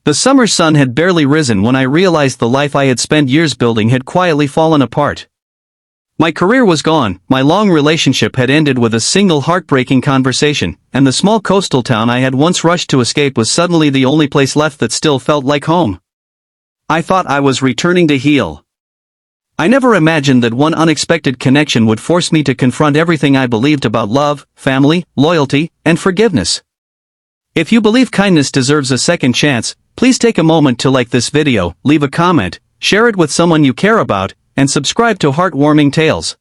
The summer sun had barely risen when I realized the life I had spent years building had quietly fallen apart. My career was gone, my long relationship had ended with a single heartbreaking conversation, and the small coastal town I had once rushed to escape was suddenly the only place left that still felt like home. I thought I was returning to heal. I never imagined that one unexpected connection would force me to confront everything I believed about love, family, loyalty, and forgiveness. If you believe kindness deserves a second chance, please take a moment to like this video, leave a comment, share it with someone you care about, and subscribe to Heartwarming Tales.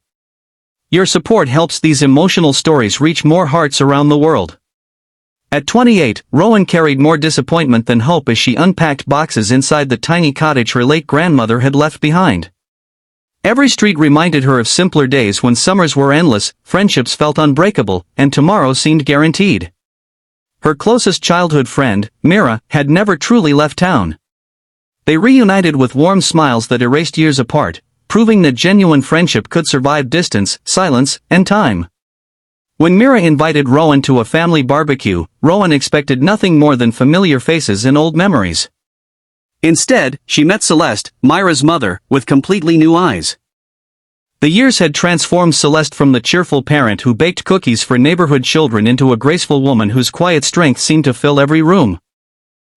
Your support helps these emotional stories reach more hearts around the world. At 28, Rowan carried more disappointment than hope as she unpacked boxes inside the tiny cottage her late grandmother had left behind. Every street reminded her of simpler days when summers were endless, friendships felt unbreakable, and tomorrow seemed guaranteed. Her closest childhood friend, Mira, had never truly left town. They reunited with warm smiles that erased years apart, proving that genuine friendship could survive distance, silence, and time. When Mira invited Rowan to a family barbecue, Rowan expected nothing more than familiar faces and old memories. Instead, she met Celeste, Myra's mother, with completely new eyes. The years had transformed Celeste from the cheerful parent who baked cookies for neighborhood children into a graceful woman whose quiet strength seemed to fill every room.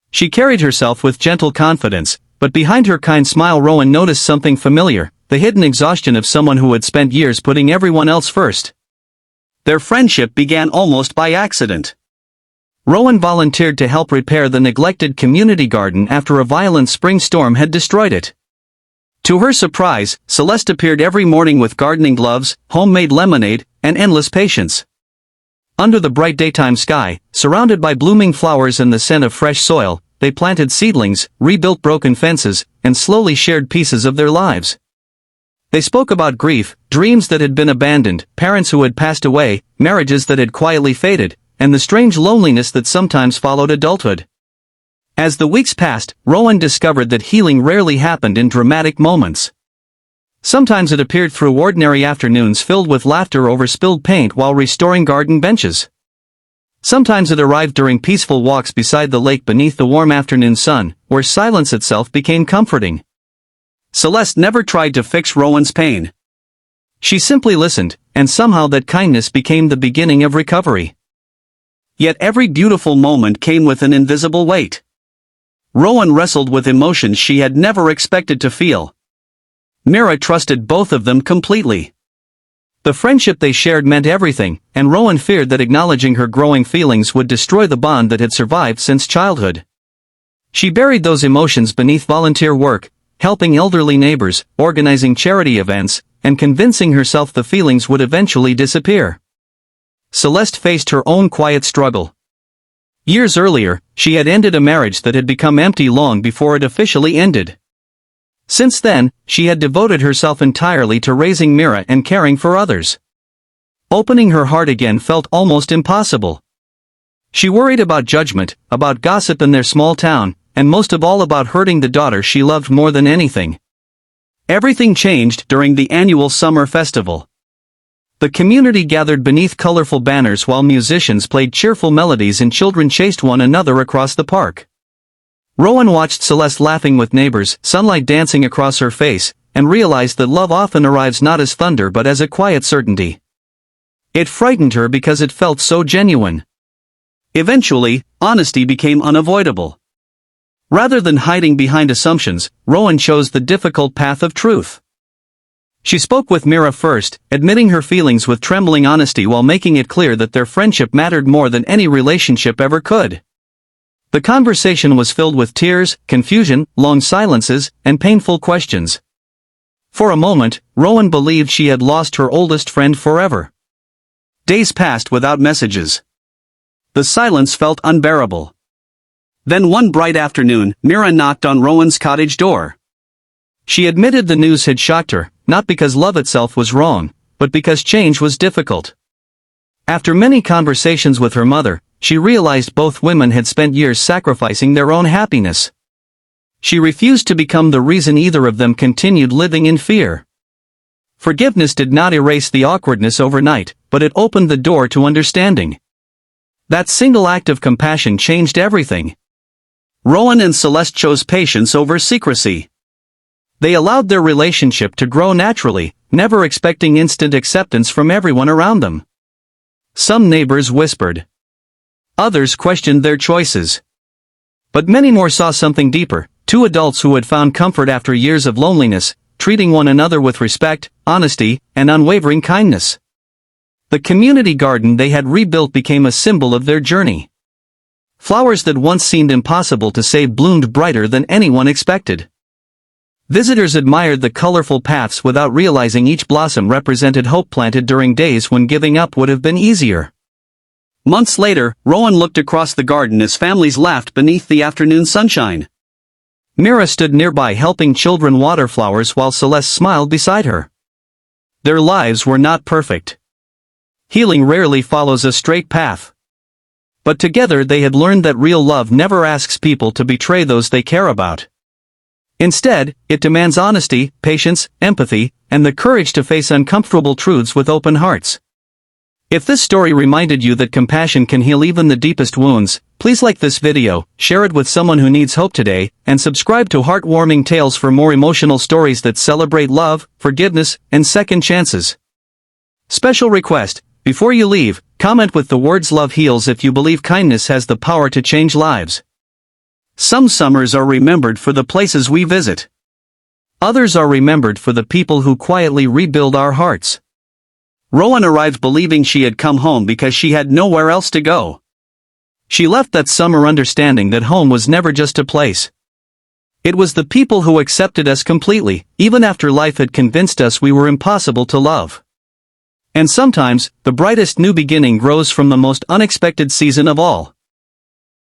She carried herself with gentle confidence, but behind her kind smile Rowan noticed something familiar, the hidden exhaustion of someone who had spent years putting everyone else first. Their friendship began almost by accident. Rowan volunteered to help repair the neglected community garden after a violent spring storm had destroyed it. To her surprise, Celeste appeared every morning with gardening gloves, homemade lemonade, and endless patience. Under the bright daytime sky, surrounded by blooming flowers and the scent of fresh soil, they planted seedlings, rebuilt broken fences, and slowly shared pieces of their lives. They spoke about grief, dreams that had been abandoned, parents who had passed away, marriages that had quietly faded, and the strange loneliness that sometimes followed adulthood. As the weeks passed, Rowan discovered that healing rarely happened in dramatic moments. Sometimes it appeared through ordinary afternoons filled with laughter over spilled paint while restoring garden benches. Sometimes it arrived during peaceful walks beside the lake beneath the warm afternoon sun, where silence itself became comforting. Celeste never tried to fix Rowan's pain. She simply listened, and somehow that kindness became the beginning of recovery. Yet every beautiful moment came with an invisible weight. Rowan wrestled with emotions she had never expected to feel. Mira trusted both of them completely. The friendship they shared meant everything, and Rowan feared that acknowledging her growing feelings would destroy the bond that had survived since childhood. She buried those emotions beneath volunteer work, helping elderly neighbors, organizing charity events, and convincing herself the feelings would eventually disappear. Celeste faced her own quiet struggle. Years earlier, she had ended a marriage that had become empty long before it officially ended. Since then, she had devoted herself entirely to raising Mira and caring for others. Opening her heart again felt almost impossible. She worried about judgment, about gossip in their small town, and most of all about hurting the daughter she loved more than anything. Everything changed during the annual summer festival. The community gathered beneath colorful banners while musicians played cheerful melodies and children chased one another across the park. Rowan watched Celeste laughing with neighbors, sunlight dancing across her face, and realized that love often arrives not as thunder but as a quiet certainty. It frightened her because it felt so genuine. Eventually, honesty became unavoidable. Rather than hiding behind assumptions, Rowan chose the difficult path of truth. She spoke with Mira first, admitting her feelings with trembling honesty while making it clear that their friendship mattered more than any relationship ever could. The conversation was filled with tears, confusion, long silences, and painful questions. For a moment, Rowan believed she had lost her oldest friend forever. Days passed without messages. The silence felt unbearable. Then one bright afternoon, Mira knocked on Rowan's cottage door. She admitted the news had shocked her, not because love itself was wrong, but because change was difficult. After many conversations with her mother, she realized both women had spent years sacrificing their own happiness. She refused to become the reason either of them continued living in fear. Forgiveness did not erase the awkwardness overnight, but it opened the door to understanding. That single act of compassion changed everything. Rowan and Celeste chose patience over secrecy. They allowed their relationship to grow naturally, never expecting instant acceptance from everyone around them. Some neighbors whispered. Others questioned their choices. But many more saw something deeper, two adults who had found comfort after years of loneliness, treating one another with respect, honesty, and unwavering kindness. The community garden they had rebuilt became a symbol of their journey. Flowers that once seemed impossible to save bloomed brighter than anyone expected. Visitors admired the colorful paths without realizing each blossom represented hope planted during days when giving up would have been easier. Months later, Rowan looked across the garden as families laughed beneath the afternoon sunshine. Mira stood nearby helping children water flowers while Celeste smiled beside her. Their lives were not perfect. Healing rarely follows a straight path. But together they had learned that real love never asks people to betray those they care about. Instead, it demands honesty, patience, empathy, and the courage to face uncomfortable truths with open hearts. If this story reminded you that compassion can heal even the deepest wounds, please like this video, share it with someone who needs hope today, and subscribe to Heartwarming Tales for more emotional stories that celebrate love, forgiveness, and second chances. Special request, before you leave, comment with the words "Love heals" if you believe kindness has the power to change lives. Some summers are remembered for the places we visit. Others are remembered for the people who quietly rebuild our hearts. Rowan arrived believing she had come home because she had nowhere else to go. She left that summer understanding that home was never just a place. It was the people who accepted us completely, even after life had convinced us we were impossible to love. And sometimes, the brightest new beginning grows from the most unexpected season of all.